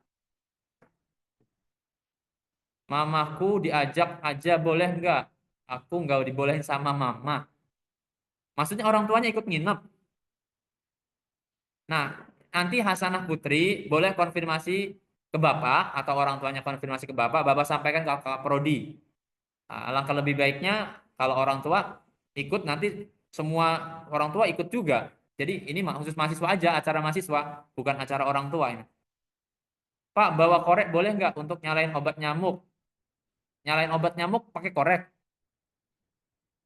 Mamaku diajak aja boleh enggak? Aku enggak dibolehin sama mama. Maksudnya orang tuanya ikut nginep. Nah, nanti Hasanah Putri boleh konfirmasi ke Bapak atau orang tuanya konfirmasi ke Bapak, Bapak sampaikan ke Kakak Prodi. Nah, alangkah lebih baiknya kalau orang tua ikut, nanti semua orang tua ikut juga. Jadi ini khusus mahasiswa aja, acara mahasiswa, bukan acara orang tua ini. Pak, bawa korek boleh nggak untuk nyalain obat nyamuk? Nyalain obat nyamuk pakai korek.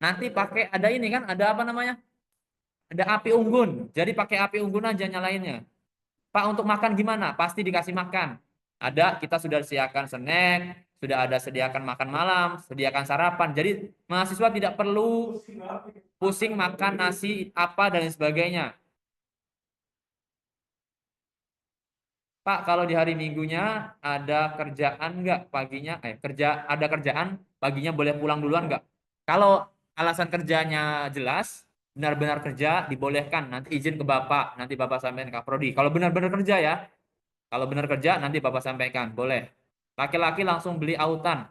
Nanti pakai ada ini kan, ada apa namanya? Ada api unggun. Jadi pakai api unggun aja nyalainnya. Pak, untuk makan gimana? Pasti dikasih makan. Ada, kita sudah sediakan snack, sudah ada sediakan makan malam, sediakan sarapan. Jadi mahasiswa tidak perlu pusing makan nasi apa dan sebagainya. Pak, kalau di hari Minggunya ada kerjaan nggak paginya? Ada kerjaan paginya boleh pulang duluan nggak? Kalau alasan kerjanya jelas, benar-benar kerja dibolehkan. Nanti izin ke Bapak, nanti Bapak sampaikan ke Prodi. Kalau benar-benar kerja ya, kalau benar kerja nanti Bapak sampaikan, boleh. Laki-laki langsung beli autan.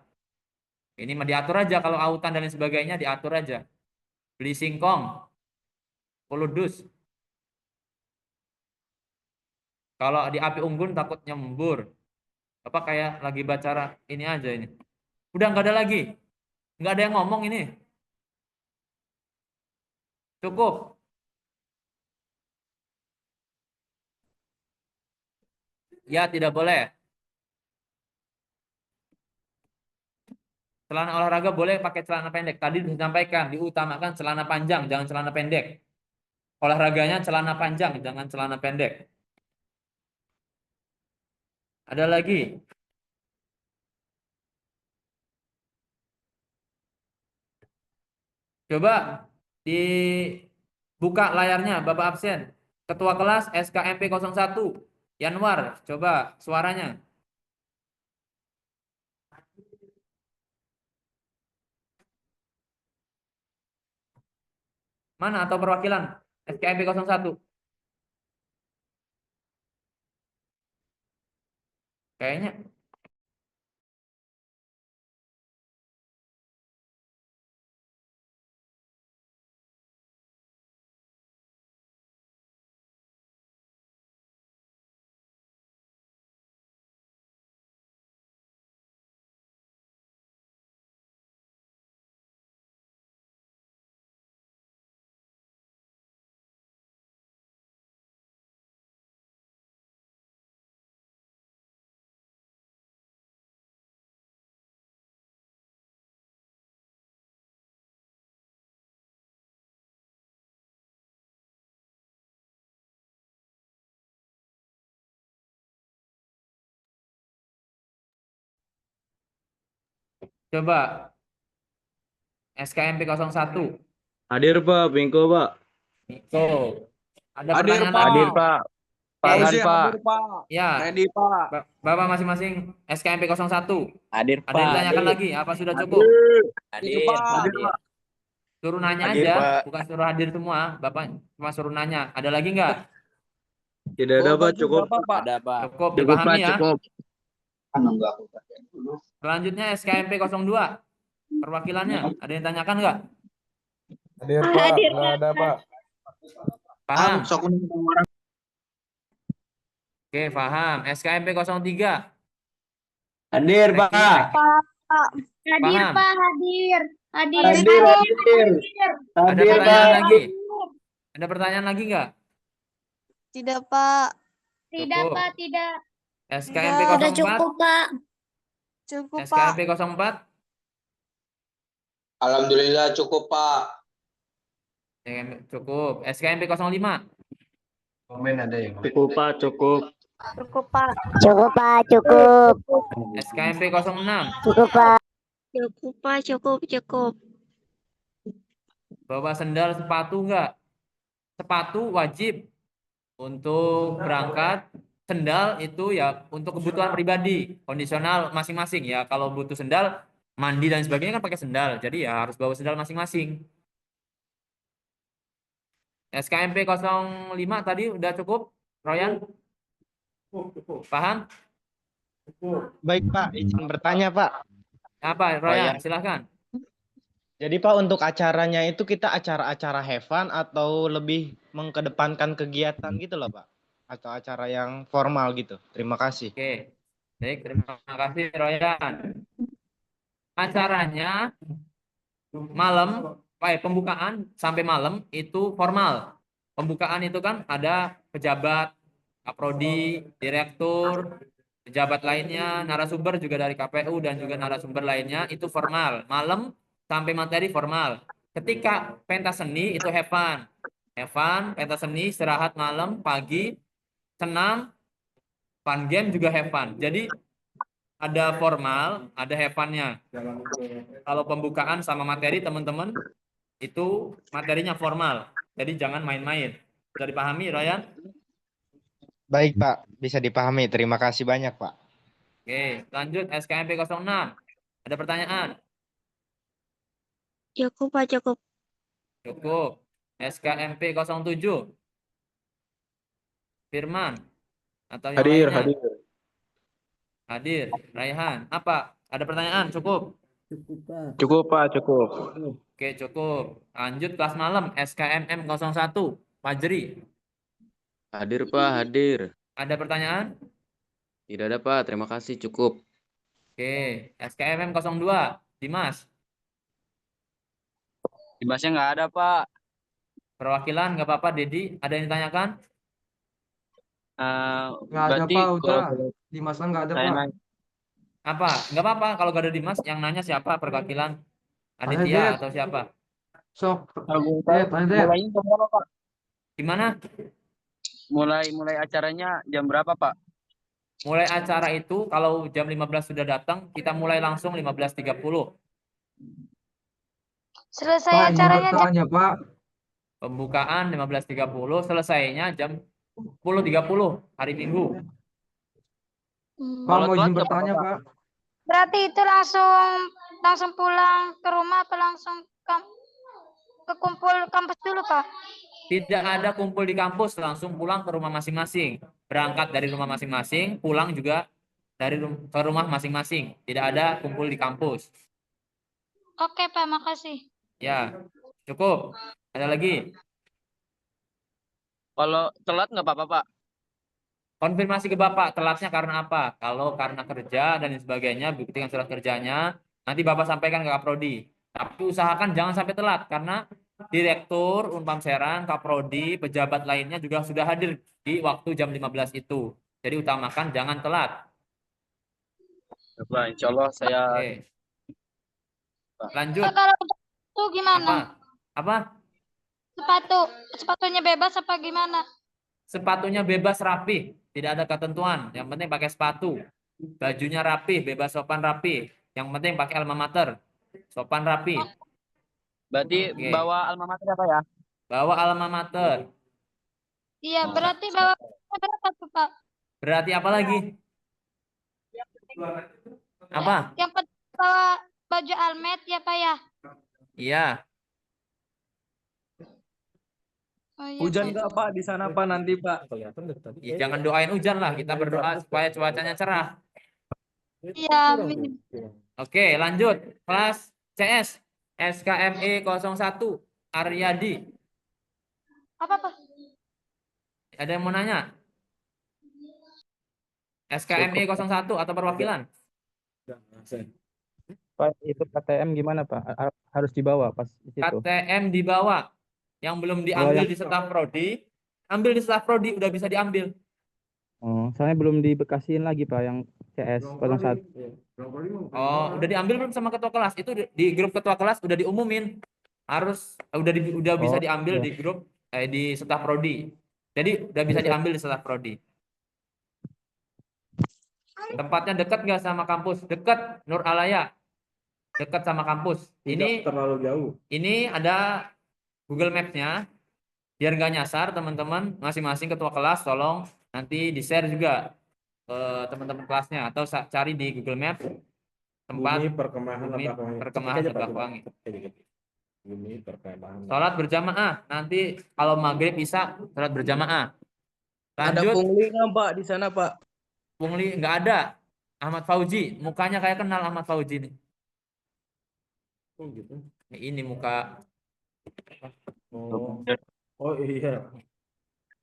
Ini mah diatur aja, kalau autan dan lain sebagainya diatur aja. Beli singkong, 10 dus. Kalau di api unggun takut nyembur. Apa kayak lagi baca ini aja ini. Udah nggak ada lagi. Nggak ada yang ngomong ini. Cukup. Ya, tidak boleh. Celana olahraga boleh pakai celana pendek. Tadi disampaikan, diutamakan celana panjang, jangan celana pendek. Olahraganya celana panjang, jangan celana pendek. Ada lagi? Coba dibuka layarnya, Bapak absen. Ketua kelas SKMP 01, Yanwar, coba suaranya. Mana atau perwakilan SKMP 01? Kayaknya coba SKMP 01. Hadir Pak, Bingko Pak. Tuh. Ada Hadir, pertanyaan Pak. lagi. Hadir Pak. Oke, Fauzi Pak. hadir, Pak. ya, Ready, Pak. Bapak masing-masing SKMP 01. Hadir Ada yang ditanyakan lagi? Apa sudah cukup? Hadir, Pak. Suruh nanya Hadir, aja, Pak. bukan suruh hadir semua. Bapak cuma suruh nanya. Ada lagi nggak? Tidak ada Pak, cukup. Ada, Pak. Cukup, Cukup Pak, dipahami ya. cukup. Selanjutnya SKMP 02. Perwakilannya, ada yang tanyakan nggak? Hadir, Pak. Ada Pak. Paham? Oke, paham. SKMP 03. Hadir Pak. Hadir, Paham. Pak. Hadir. Hadir. Hadir, hadir. Ada Hadir pertanyaan Pak. lagi? Ada pertanyaan lagi nggak? Tidak, Pak. Tidak, Cukup. Pak. Tidak. SKMP Sudah 04. Pak. Cukup, Pak. SKMP 04. Alhamdulillah cukup, Pak. Cukup. SKMP 05. Komen ada yang. Cukup Pak, cukup. Cukup, Pak. Cukup, Pak. Cukup. SKMP 06. Cukup, Pak. Cukup, Pak. Cukup. Bawa sendal sepatu enggak? Sepatu wajib untuk berangkat. Sendal itu ya untuk kebutuhan pribadi, kondisional masing-masing ya. Kalau butuh sendal, mandi dan sebagainya kan pakai sendal. Jadi ya harus bawa sendal masing-masing. SKMP 05 tadi udah cukup, Royan? Paham? Baik Pak, izin bertanya Pak. Apa, Royan? Silahkan. Jadi Pak, untuk acaranya itu kita acara-acara have fun atau lebih mengkedepankan kegiatan gitu loh Pak? Atau acara yang formal gitu? Terima kasih. Oke, baik, terima kasih Royan. Acaranya malam, pembukaan sampai malam itu formal. Pembukaan itu kan ada pejabat, kaprodi, direktur, pejabat lainnya, narasumber juga dari KPU dan juga narasumber lainnya itu formal. Malam sampai materi formal. Ketika pentas seni itu have fun. Have fun, pentas seni, istirahat malam, pagi, senam, fun game juga have fun. Jadi ada formal, ada have fun-nya. Kalau pembukaan sama materi teman-teman itu materinya formal. Jadi jangan main-main. Bisa dipahami, Royan? Baik Pak, bisa dipahami. Terima kasih banyak Pak. Oke, lanjut SKMP 06. Ada pertanyaan? Cukup, Pak. Cukup. Cukup. SKMP 07. Firman atau yang Hadir, lainnya? hadir. Hadir. Raihan. Apa? Ada pertanyaan? Cukup. Cukup Pak, cukup. Oke, cukup. Lanjut kelas malam SKMM 01. Fajri. Hadir Pak, hadir. Ada pertanyaan? Tidak ada Pak, terima kasih, cukup. Oke, SKMM 02. Dimas. Dimasnya nggak ada Pak. Perwakilan nggak apa-apa. Dedi, ada yang ditanyakan? Nggak ada, Pak. Udah. Dimasnya nggak ada, Pak. Apa? Nggak apa-apa. Kalau nggak ada Dimas, yang nanya siapa? Perwakilan Ada, Aditya Det. atau siapa? Sok. Det, ada, Det. Gimana? Mulai acaranya jam berapa Pak? Mulai acara itu kalau jam 15 sudah datang, kita mulai langsung 15.30. Selesai Pak, ini acaranya jam bertanya, Pak. Pembukaan 15.30, selesainya jam 10.30 hari Minggu. Pak, mau izin bertanya, Pak. Berarti itu langsung pulang ke rumah apa langsung ke kumpul kampus dulu, Pak? Tidak ada kumpul di kampus, langsung pulang ke rumah masing-masing. Berangkat dari rumah masing-masing, pulang juga ke rumah masing-masing. Tidak ada kumpul di kampus. Oke, Pak, makasih. Ya, cukup. Ada lagi? Kalau telat nggak apa-apa Pak? Konfirmasi ke Bapak, telatnya karena apa? Kalau karena kerja dan sebagainya, buktikan surat kerjanya, nanti Bapak sampaikan ke Kaprodi. Tapi usahakan jangan sampai telat, karena Direktur Unpam Serang, Kaprodi, pejabat lainnya juga sudah hadir di waktu jam 15 itu. Jadi utamakan jangan telat. Pak, insya Allah saya. Oke. Lanjut. Pak, kalau itu gimana? Apa? Sepatunya bebas apa gimana? Sepatunya bebas rapi, tidak ada ketentuan. Yang penting pakai sepatu. Bajunya rapi, bebas sopan rapi. Yang penting pakai alma mater. Sopan rapi. Berarti Oke. bawa alma mater apa ya? Bawa alma mater. Iya, berarti bawa berapa tuh, Pak? Berarti apa lagi? Apa? Yang penting bawa baju almet ya, Pak ya? Iya. Oh, iya, Hujan Pak. nggak Pak di sana Pak nanti Pak? Ya, jangan doain hujan lah. Kita berdoa supaya cuacanya cerah. Iya, amin. Oke, lanjut. Kelas CS. SKME 01. Aryadi. Apa, Pak? Ada yang mau nanya? SKME 01 atau perwakilan? Pak, itu KTM gimana Pak? Harus dibawa pas di situ? KTM dibawa. Yang belum diambil di staf prodi, ambil di staf prodi udah bisa diambil. Oh, soalnya belum dibekasiin lagi Pak yang CS 01. Oh, udah diambil belum sama ketua kelas? Itu di grup ketua kelas udah diumumin. Harus udah bisa diambil iya. di grup di staf prodi. Jadi udah bisa diambil di staf prodi. Tempatnya dekat nggak sama kampus? Dekat, Nur Alaya. Dekat sama kampus. Ini terlalu jauh. Ini ada Google Maps-nya. Biar nggak nyasar teman-teman, masing-masing ketua kelas tolong nanti di-share juga ke teman-teman kelasnya atau cari di Google Maps tempat Bumi Perkemahan Bumi Lebak Wangi. Perkemahan Ketik aja, Pak, Lebak coba. Wangi. Ketik aja. Bumi Perkemahan. Sholat berjamaah. Nanti kalau maghrib bisa sholat berjamaah. Ada Lanjut, pungli nggak Pak di sana Pak? pungli nggak ada. Ahmad Fauji, mukanya kayak kenal Ahmad Fauji nih. Oh gitu. Ini muka Oh. Oh iya.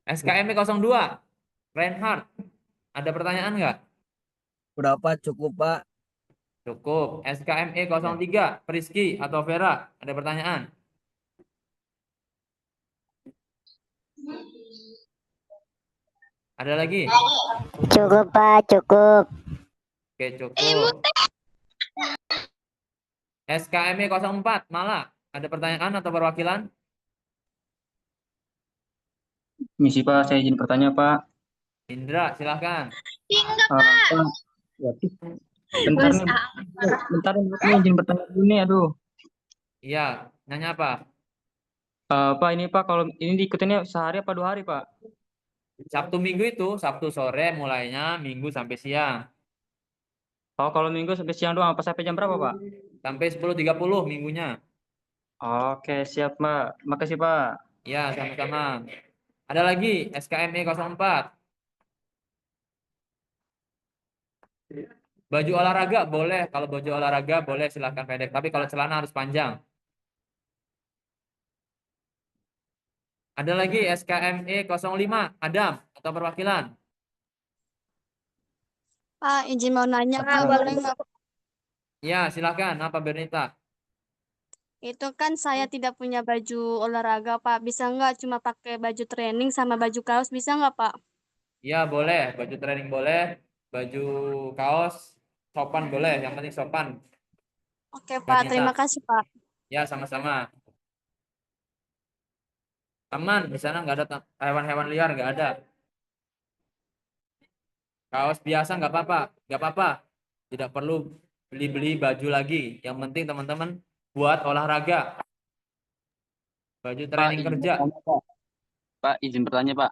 SKM 02. Reinhard, ada pertanyaan nggak? Berapa cukup Pak? Cukup. SKME 03, Priski atau Vera, ada pertanyaan? Ada lagi? Cukup Pak, cukup. Oke, cukup. SKME 04, Mala, ada pertanyaan atau perwakilan? Misi Pak, saya izin bertanya Pak. Indra, silahkan. Pak, bentar nih, bentar nih, izin bertanya dulu nih, aduh. Iya, nanya apa? Pak ini Pak, kalau ini diikutinnya sehari apa 2 hari Pak? Sabtu Minggu itu, Sabtu sore mulainya, Minggu sampai siang. Oh, kalau Minggu sampai siang doang, apa sampai jam berapa Pak? Sampai 10.30 minggunya. Oke, siap Pak. Makasih Pak. Ya, sama-sama. Ada lagi, SKME 04. Baju olahraga boleh, kalau baju olahraga boleh silahkan pendek, tapi kalau celana harus panjang. Ada lagi SKME 05, Adam atau perwakilan? Pak, izin mau nanya, Pak, boleh nggak? Ya, silahkan. Apa Bernita? Itu kan saya tidak punya baju olahraga, Pak. Bisa nggak cuma pakai baju training sama baju kaos? Bisa nggak, Pak? Ya, boleh. Baju training boleh. Baju kaos, sopan boleh. Yang penting sopan. Oke, Pak. Bernita. Terima kasih, Pak. Ya, sama-sama. Aman, di sana nggak ada hewan-hewan liar, nggak ada. Kaos biasa nggak apa-apa, nggak apa-apa. Tidak perlu beli-beli baju lagi. Yang penting teman-teman buat olahraga. Baju training izin kerja. bertanya, Pak. Pak, izin bertanya Pak.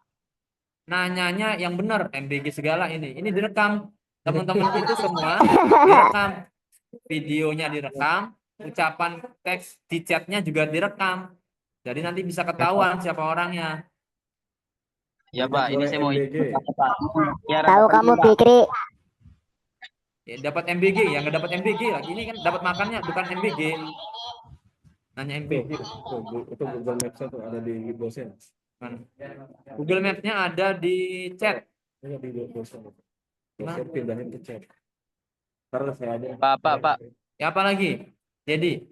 Nanyanya yang benar, MBG segala ini. Ini direkam. Teman-teman itu semua direkam. Videonya direkam, ucapan teks di chatnya juga direkam. Jadi nanti bisa ketahuan siapa orangnya. Ya Pak, ini saya mau izin bertanya Pak. Ya, Tahu kamu Pak. Fikri? Ya, dapat MBG, yang nggak dapat MBG lagi. Ini kan dapat makannya bukan MBG. Nanya MBG. Itu Google Maps tuh ada di dosen. Mana? Google Maps-nya ada di chat. Ini di dosen. Dosen pindahin ke chat. Karena saya ada. Pak. Ya apa lagi? Jadi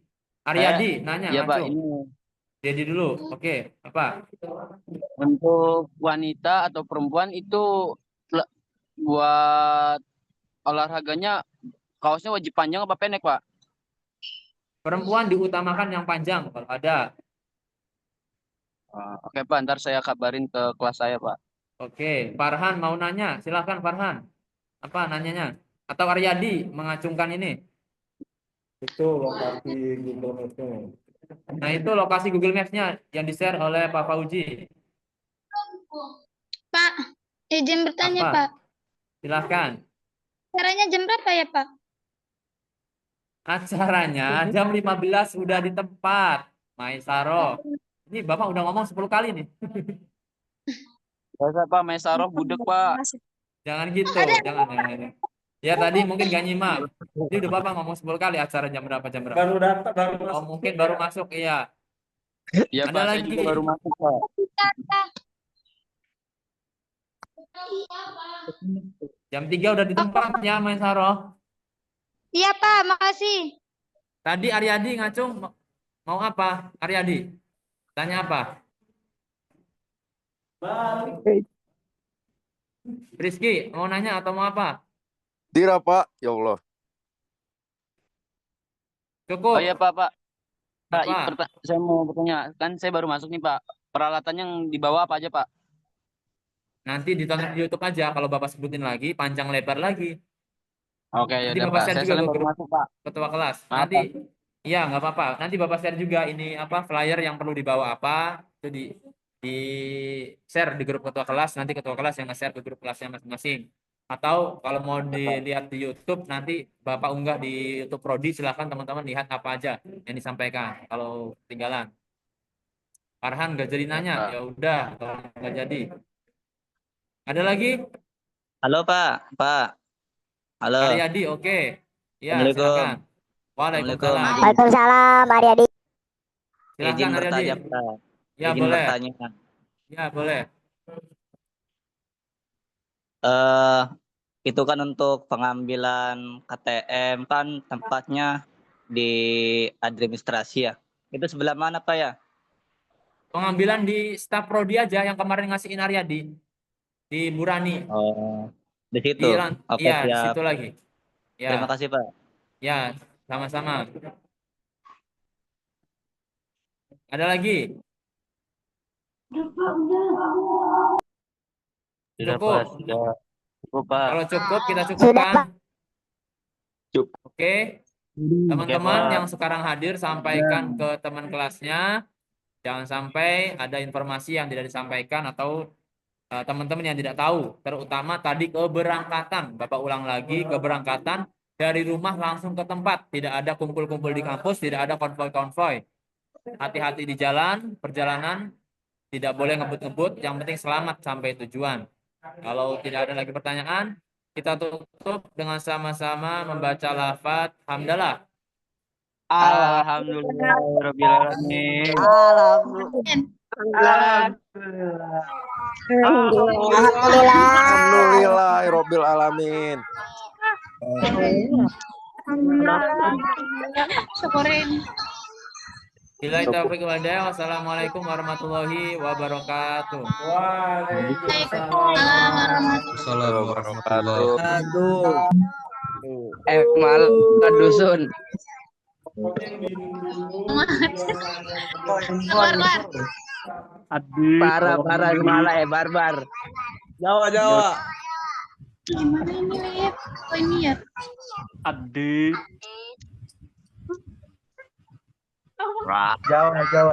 Aryadi nanya Ya Pak, langsung. ini Jadi dulu. Oke, apa? untuk wanita atau perempuan itu buat olahraganya kaosnya wajib panjang apa pendek Pak? Perempuan diutamakan yang panjang kalau ada. Oke Pak, ntar saya kabarin ke kelas saya Pak. Oke, Farhan mau nanya. Silakan Farhan. Apa nanyanya? Atau Aryadi mengacungkan ini? Itu lokasi Google Maps-nya. Nah, itu lokasi Google Maps-nya yang di-share oleh Pak Fauji. Pak, izin bertanya, Apa? Pak. Silahkan. Caranya jam berapa ya, Pak? Acaranya jam 15 sudah di tempat. Maisaro. Ini Bapak udah ngomong 10 kali nih. Biasa Pak, Mesaroh budek Pak. Jangan gitu, jangan. Ya tadi mungkin gak nyimak. Jadi udah Bapak ngomong 10 kali acara jam berapa. Baru datang, baru Oh, masuk. mungkin baru masuk, iya. Iya Ada Pak, saya lagi. juga baru masuk Pak. Jam 3 udah di tempat ya, Maisaro. Iya, Pak. Makasih. Tadi Aryadi ngacung mau apa? Aryadi, tanya apa? Rizky, mau nanya atau mau apa? Tidak, Pak. Ya Allah. Cukup. Oh iya Pak. Pak, Apa? saya mau bertanya, kan saya baru masuk nih Pak. Peralatan yang dibawa apa aja Pak? Nanti ditonton di YouTube aja. Kalau Bapak sebutin lagi, panjang lebar lagi. Oke, ya Nanti udah Bapak Pak. share Saya juga soalnya ke baru grup masuk, Pak. ketua kelas. Maaf, Nanti, Pak. iya nggak apa-apa. Nanti Bapak share juga ini apa flyer yang perlu dibawa apa itu di share di grup ketua kelas. Nanti ketua kelas yang nge-share ke grup kelasnya masing-masing. Atau kalau mau dilihat di YouTube nanti Bapak unggah di YouTube Prodi, silahkan teman-teman lihat apa aja yang disampaikan. Kalau ketinggalan. Farhan nggak jadi nanya, ya udah kalau nggak jadi. Ada lagi? Halo, Pak. Pak. Halo. Aryadi, oke. Ya, Assalamualaikum. silakan. Waalaikumsalam. Waalaikumsalam, Aryadi. Silakan Izin Aryadi. bertanya, Pak. Ya, Izin boleh. bertanya. Ya, boleh. Itu kan untuk pengambilan KTM kan tempatnya di administrasi ya. Itu sebelah mana, Pak ya? Pengambilan di staf prodi aja yang kemarin ngasihin Aryadi di Burani. Oh, di situ. Oke, Iya, di siap. situ lagi. Terima Ya, kasih, Pak. ya, sama-sama. Ada lagi? Cukup. Cukup, Pak. Kalau cukup kita Sudah, cukupkan. Pak. Oke. Teman-teman yang sekarang hadir sampaikan ke teman kelasnya. Jangan sampai ada informasi yang tidak disampaikan atau teman-teman yang tidak tahu. Terutama tadi keberangkatan. Bapak ulang lagi, keberangkatan dari rumah langsung ke tempat. Tidak ada kumpul-kumpul di kampus, tidak ada konvoi-konvoi. Hati-hati di jalan, perjalanan. Tidak boleh ngebut-ngebut, yang penting selamat sampai tujuan. Kalau tidak ada lagi pertanyaan, kita tutup dengan sama-sama membaca lafaz hamdalah. Alhamdulillahirobbilalamin. Alhamdulillahirabbil alamin. Syukurin. Bila taufiq wal hidayah. Wassalamualaikum warahmatullahi wabarakatuh. Assalamualaikum warahmatullahi Aduh. Malah dusun. Parah malah barbar. Jawa, Jawa. Gimana ini, Lip? Oh, ini ya? Abdi. Jawa, Jawa.